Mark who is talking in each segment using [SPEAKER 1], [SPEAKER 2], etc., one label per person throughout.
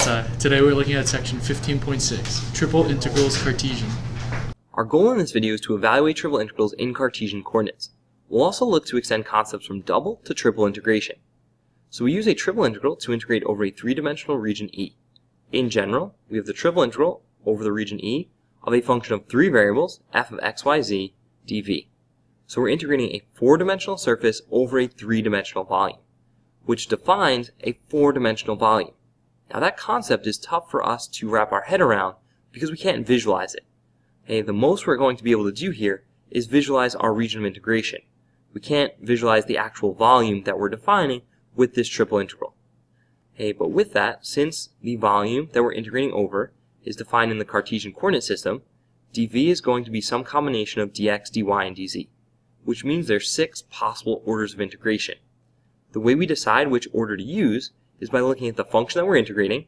[SPEAKER 1] Ty. Today we're looking at section 15.6, triple integrals Cartesian.
[SPEAKER 2] Our goal in this video is to evaluate triple integrals in Cartesian coordinates. We'll also look to extend concepts from double to triple integration. So we use a triple integral to integrate over a three-dimensional region E. In general, we have the triple integral over the region E of a function of three variables, f of x, y, z, dv. So we're integrating a four-dimensional surface over a three-dimensional volume, which defines a four-dimensional volume. Now that concept is tough for us to wrap our head around because we can't visualize it. Okay, the most we're going to be able to do here is visualize our region of integration. We can't visualize the actual volume that we're defining with this triple integral. Okay, but with that, since the volume that we're integrating over is defined in the Cartesian coordinate system, dv is going to be some combination of dx, dy, and dz, which means there's 6 possible orders of integration. The way we decide which order to use is by looking at the function that we're integrating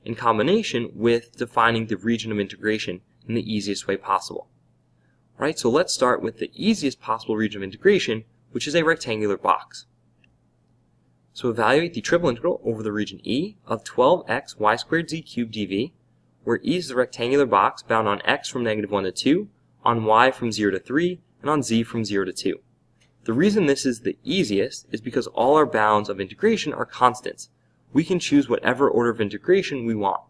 [SPEAKER 2] in combination with defining the region of integration in the easiest way possible. Right, so let's start with the easiest possible region of integration, which is a rectangular box. So evaluate the triple integral over the region E of 12x y squared z cubed dv, where E is the rectangular box bound on x from -1 to 2, on y from 0 to 3, and on z from 0 to 2. The reason this is the easiest is because all our bounds of integration are constants. We can choose whatever order of integration we want.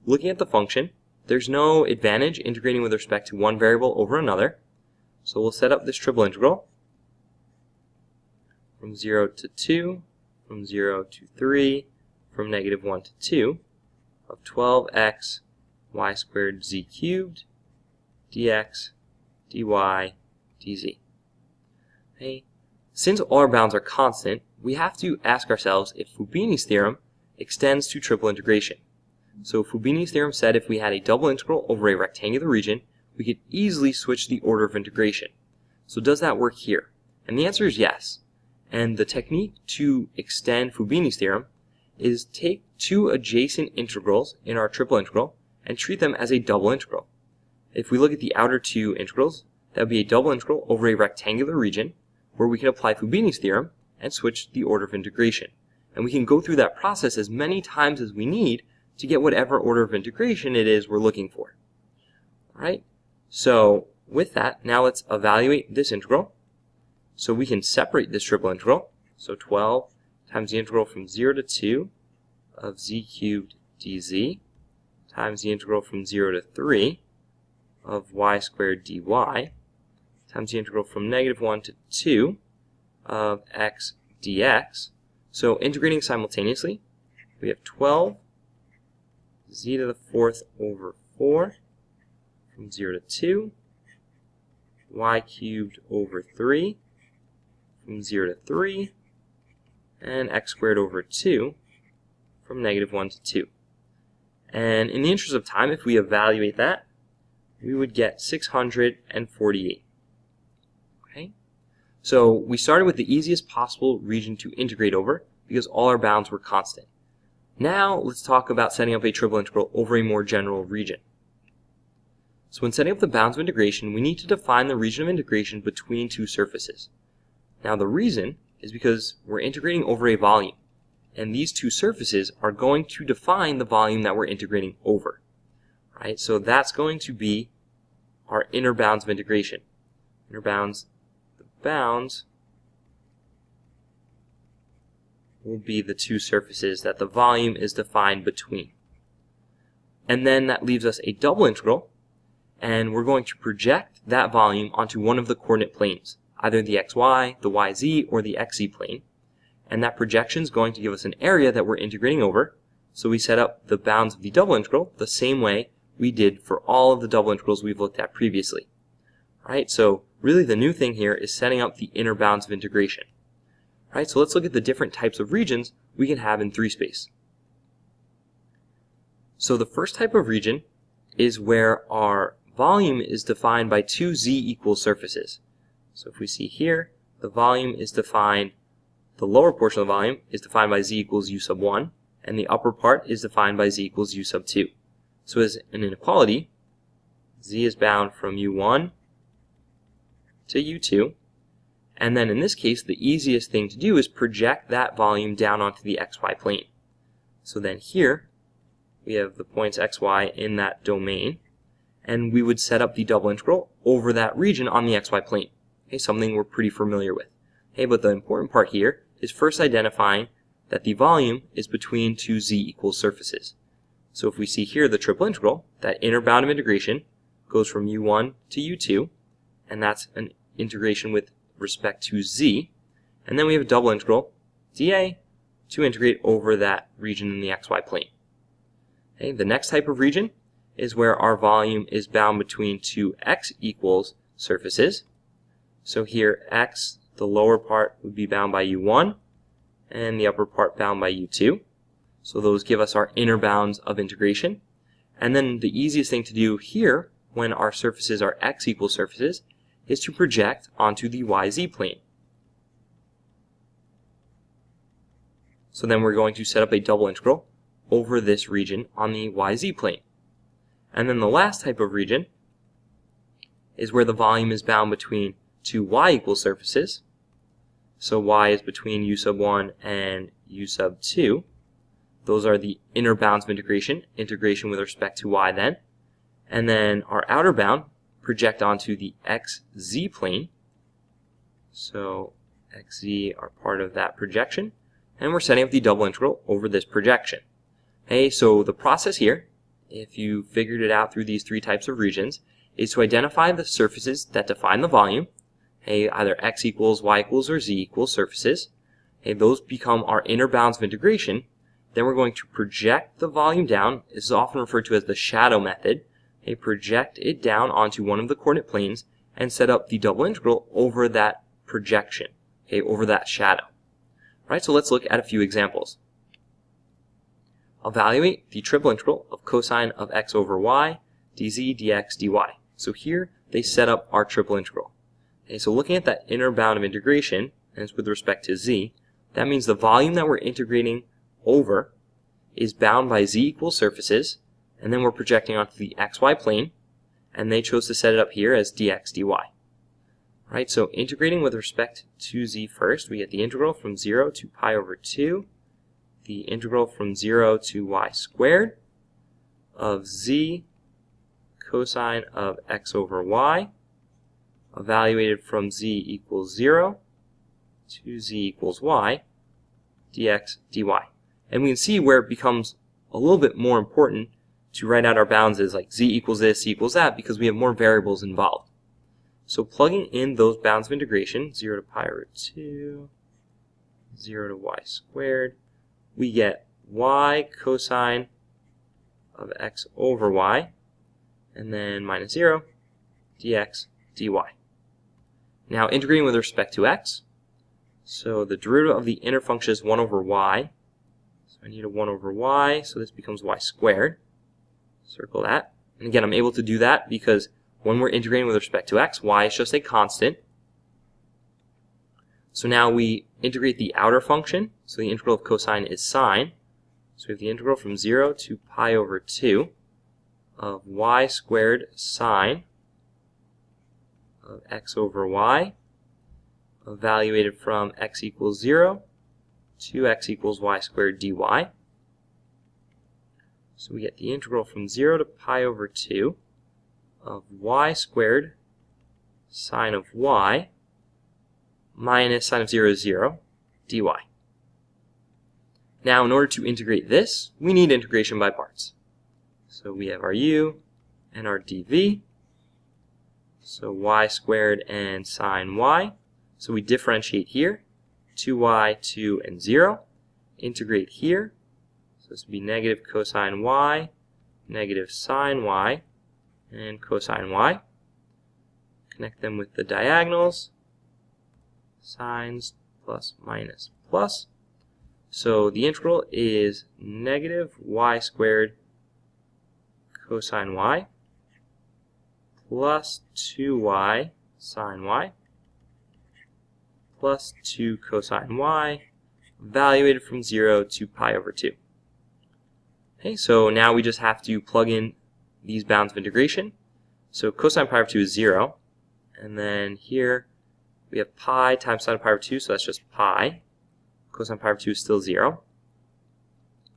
[SPEAKER 2] Looking at the function, there's no advantage integrating with respect to one variable over another. So we'll set up this triple integral from 0 to 2, from 0 to 3, from -1 to 2 of 12x y squared z cubed dx dy dz. Okay. Since all our bounds are constant, we have to ask ourselves if Fubini's theorem extends to triple integration. So Fubini's theorem said if we had a double integral over a rectangular region, we could easily switch the order of integration. So does that work here? And the answer is yes. And the technique to extend Fubini's theorem is take two adjacent integrals in our triple integral and treat them as a double integral. If we look at the outer two integrals, that would be a double integral over a rectangular region where we can apply Fubini's theorem and switch the order of integration. And we can go through that process as many times as we need to get whatever order of integration it is we're looking for. Alright, so with that, now let's evaluate this integral. So we can separate this triple integral. So 12 times the integral from 0 to 2 of z cubed dz times the integral from 0 to 3 of y squared dy times the integral from -1 to 2 of x dx. So integrating simultaneously, we have 12 z to the 4th over 4 from 0 to 2, y cubed over 3 from 0 to 3, and x squared over 2 from -1 to 2. And in the interest of time, if we evaluate that, we would get 648. Okay? So we started with the easiest possible region to integrate over because all our bounds were constant. Now let's talk about setting up a triple integral over a more general region. So when setting up the bounds of integration, we need to define the region of integration between two surfaces. Now the reason is because we're integrating over a volume, and these two surfaces are going to define the volume that we're integrating over. Right? So that's going to be our inner bounds of integration. Inner bounds, the bounds will be the two surfaces that the volume is defined between. And then that leaves us a double integral, and we're going to project that volume onto one of the coordinate planes, either the xy, the yz, or the xz plane. And that projection is going to give us an area that we're integrating over. So we set up the bounds of the double integral the same way we did for all of the double integrals we've looked at previously. Right? So really the new thing here is setting up the inner bounds of integration. Right? So let's look at the different types of regions we can have in 3-space. So the first type of region is where our volume is defined by two z equal surfaces. So if we see here, the volume is defined, the lower portion of the volume is defined by z equals u sub 1, and the upper part is defined by z equals u sub 2. So as an inequality, z is bound from u1 to u2, And then in this case, the easiest thing to do is project that volume down onto the xy plane. So then here, we have the points x, y in that domain, and we would set up the double integral over that region on the xy plane. Okay, something we're pretty familiar with. Okay, but the important part here is first identifying that the volume is between two z equal surfaces. So if we see here the triple integral, that inner bound of integration goes from u1 to u2, and that's an integration with respect to z. And then we have a double integral, dA, to integrate over that region in the xy plane. Okay, the next type of region is where our volume is bound between two x equals surfaces. So here x, the lower part, would be bound by u1, and the upper part bound by u2. So those give us our inner bounds of integration. And then the easiest thing to do here, when our surfaces are x equal surfaces, is to project onto the yz plane. So then we're going to set up a double integral over this region on the yz plane. And then the last type of region is where the volume is bound between two y equal surfaces. So y is between u sub 1 and u sub 2. Those are the inner bounds of integration with respect to y then. And then our outer bound project onto the xz plane. So xz are part of that projection. And we're setting up the double integral over this projection. Okay, so the process here, if you figured it out through these three types of regions, is to identify the surfaces that define the volume. Okay, either x equals, y equals, or z equals surfaces. Okay, those become our inner bounds of integration. Then we're going to project the volume down. This is often referred to as the shadow method. Okay, project it down onto one of the coordinate planes and set up the double integral over that projection, okay, over that shadow. All right, so let's look at a few examples. Evaluate the triple integral of cosine of x over y, dz, dx, dy. So here they set up our triple integral. Okay, so looking at that inner bound of integration, and it's with respect to z, that means the volume that we're integrating over is bound by z equal surfaces, and then we're projecting onto the xy plane, and they chose to set it up here as dx, dy. Right, so integrating with respect to z first, we get the integral from 0 to pi over 2, the integral from 0 to y squared of z cosine of x over y, evaluated from z equals 0 to z equals y, dx, dy. And we can see where it becomes a little bit more important to write out our bounds as like z equals this, z equals that, because we have more variables involved. So plugging in those bounds of integration, 0 to pi over 2, 0 to y squared, we get y cosine of x over y, and then minus 0, dx, dy. Now integrating with respect to x, so the derivative of the inner function is 1 over y, so I need a 1 over y, so this becomes y squared. Circle that. And again, I'm able to do that because when we're integrating with respect to x, y is just a constant. So now we integrate the outer function. So the integral of cosine is sine. So we have the integral from 0 to pi over 2 of y squared sine of x over y, evaluated from x equals 0 to x equals y squared dy. So we get the integral from 0 to pi over 2 of y squared sine of y minus sine of 0 is 0 dy. Now in order to integrate this, we need integration by parts. So we have our u and our dv. So y squared and sine y. So we differentiate here, 2y, 2, and 0. Integrate here. So this would be negative cosine y, negative sine y, and cosine y. Connect them with the diagonals. Sines plus minus plus. So the integral is negative y squared cosine y plus 2y sine y plus 2 cosine y, evaluated from 0 to pi over 2. Okay, so now we just have to plug in these bounds of integration. So cosine pi over 2 is 0, and then here we have pi times sine of pi over 2, so that's just pi. Cosine pi over 2 is still 0.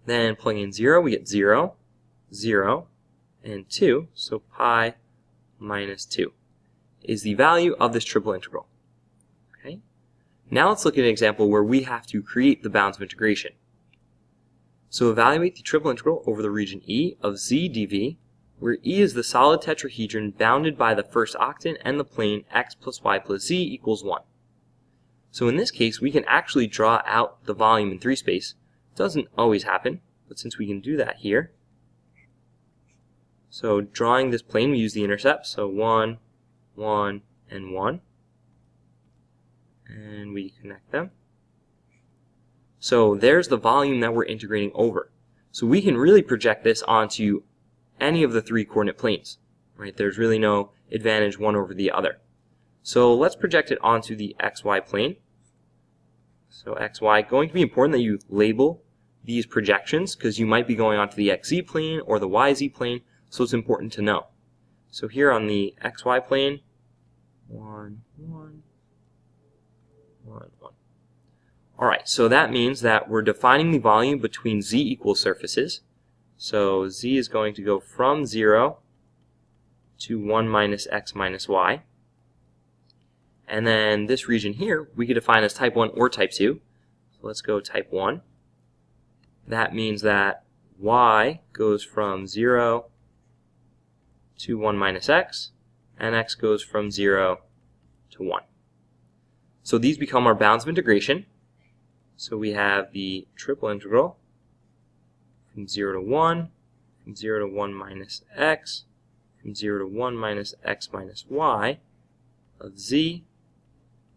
[SPEAKER 2] Then plugging in 0, we get 0. 0, and 2, so pi minus 2, is the value of this triple integral. Okay? Now let's look at an example where we have to create the bounds of integration. So evaluate the triple integral over the region E of z dv, where E is the solid tetrahedron bounded by the first octant and the plane x plus y plus z equals 1. So in this case, we can actually draw out the volume in 3 space. It doesn't always happen, but since we can do that here, so drawing this plane, we use the intercepts, so 1, 1, and 1, and we connect them. So there's the volume that we're integrating over. So we can really project this onto any of the 3 coordinate planes, right? There's really no advantage one over the other. So let's project it onto the xy plane. So xy, going to be important that you label these projections because you might be going onto the xz plane or the yz plane, so it's important to know. So here on the xy plane, 1, 1, 1, 1. Alright, so that means that we're defining the volume between z equal surfaces. So z is going to go from 0 to 1 minus x minus y. And then this region here, we could define as type 1 or type 2. So let's go type 1. That means that y goes from 0 to 1 minus x, and x goes from 0 to 1. So these become our bounds of integration. So we have the triple integral from 0 to 1, from 0 to 1 minus x, from 0 to 1 minus x minus y of z,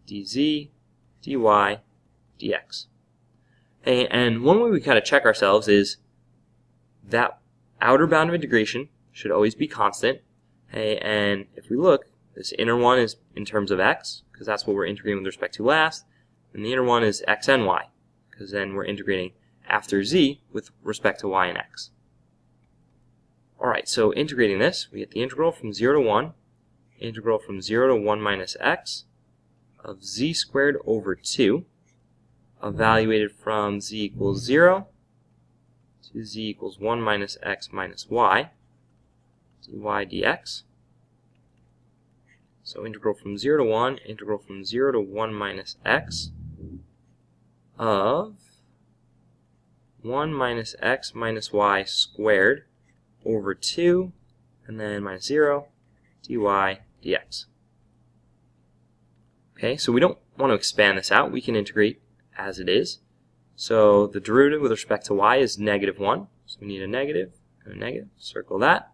[SPEAKER 2] dz, dy, dx. Okay, and one way we kind of check ourselves is that outer bound of integration should always be constant. Okay, and if we look, this inner one is in terms of x, because that's what we're integrating with respect to last, and the inner one is x and y, because then we're integrating after z with respect to y and x. Alright, so integrating this, we get the integral from 0 to 1, integral from 0 to 1 minus x of z squared over 2, evaluated from z equals 0 to z equals 1 minus x minus y, dy dx. So integral from 0 to 1, integral from 0 to 1 minus x of 1 minus x minus y squared over 2, and then minus 0, dy dx. Okay, so we don't want to expand this out. We can integrate as it is. So the derivative with respect to y is negative 1. So we need a negative and a negative. Circle that.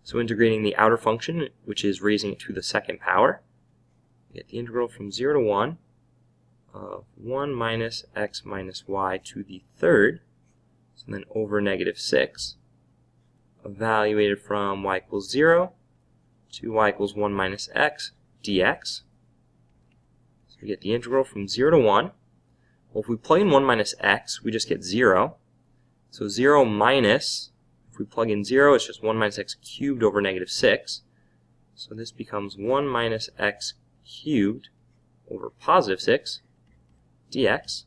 [SPEAKER 2] So integrating the outer function, which is raising it to the second power, we get the integral from 0 to 1 of 1 minus x minus y to the third, so then over negative 6, evaluated from y equals 0 to y equals 1 minus x dx. So we get the integral from 0 to 1. Well, if we plug in 1 minus x, we just get 0. So 0 minus, if we plug in 0, it's just 1 minus x cubed over negative 6. So this becomes 1 minus x cubed over positive 6 dx.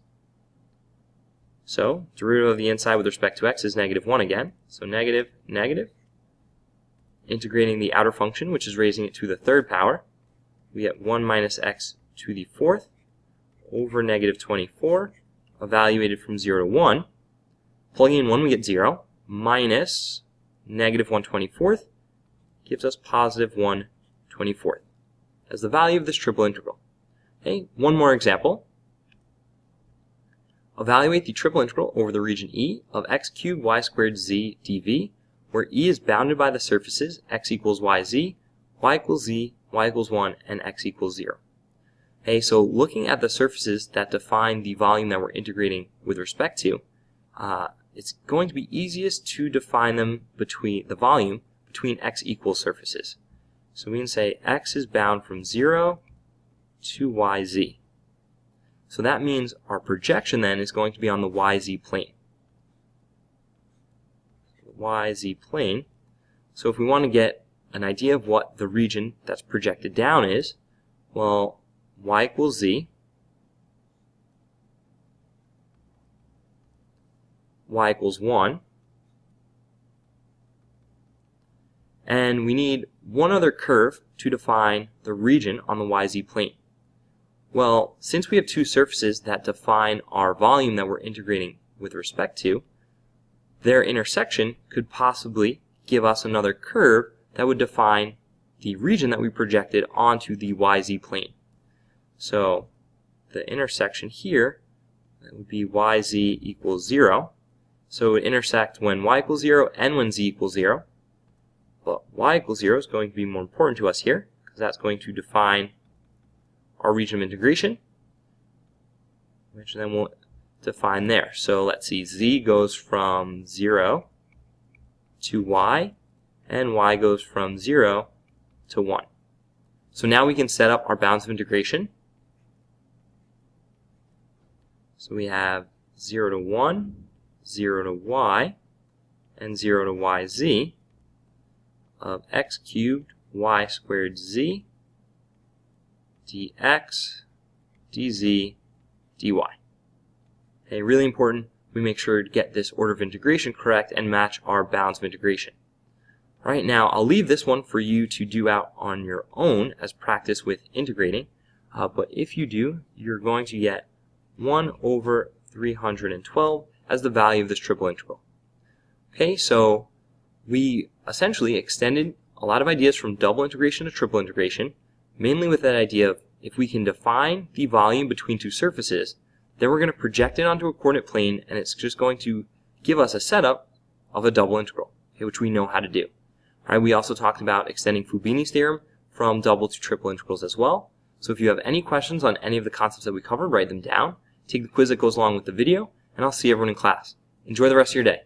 [SPEAKER 2] So derivative of the inside with respect to x is negative 1 again. So negative, negative. Integrating the outer function, which is raising it to the third power, we get 1 minus x to the fourth over negative 24, evaluated from 0 to 1. Plugging in 1, we get 0, minus negative 1/24 gives us positive 1/24 as the value of this triple integral. Okay, one more example. Evaluate the triple integral over the region E of x cubed y squared z dv, where E is bounded by the surfaces x equals yz, y equals z, y equals 1, and x equals 0. Okay, so looking at the surfaces that define the volume that we're integrating with respect to, it's going to be easiest to define them between the volume between x equal surfaces. So we can say x is bound from 0 to yz. So that means our projection then is going to be on the yz plane. YZ plane. So if we want to get an idea of what the region that's projected down is, well, y equals z, y equals 1, And we need one other curve to define the region on the YZ plane. Well, since we have two surfaces that define our volume that we're integrating with respect to, their intersection could possibly give us another curve that would define the region that we projected onto the YZ plane. So the intersection here, that would be YZ equals 0. So it would intersect when Y equals 0 and when Z equals 0. But Y equals 0 is going to be more important to us here, because that's going to define our region of integration, which then we'll define there. So let's see, Z goes from 0 to Y, and Y goes from 0 to 1. So now we can set up our bounds of integration. So we have 0 to 1, 0 to Y, and 0 to YZ of x cubed y squared z dx dz dy. Okay, really important we make sure to get this order of integration correct and match our bounds of integration. Right now, I'll leave this one for you to do out on your own as practice with integrating, but if you do, you're going to get 1 over 312 as the value of this triple integral. Okay, so we essentially extended a lot of ideas from double integration to triple integration, mainly with that idea of if we can define the volume between two surfaces, then we're going to project it onto a coordinate plane, and it's just going to give us a setup of a double integral, okay, which we know how to do. All right, we also talked about extending Fubini's theorem from double to triple integrals as well. So if you have any questions on any of the concepts that we covered, write them down, take the quiz that goes along with the video, and I'll see everyone in class. Enjoy the rest of your day.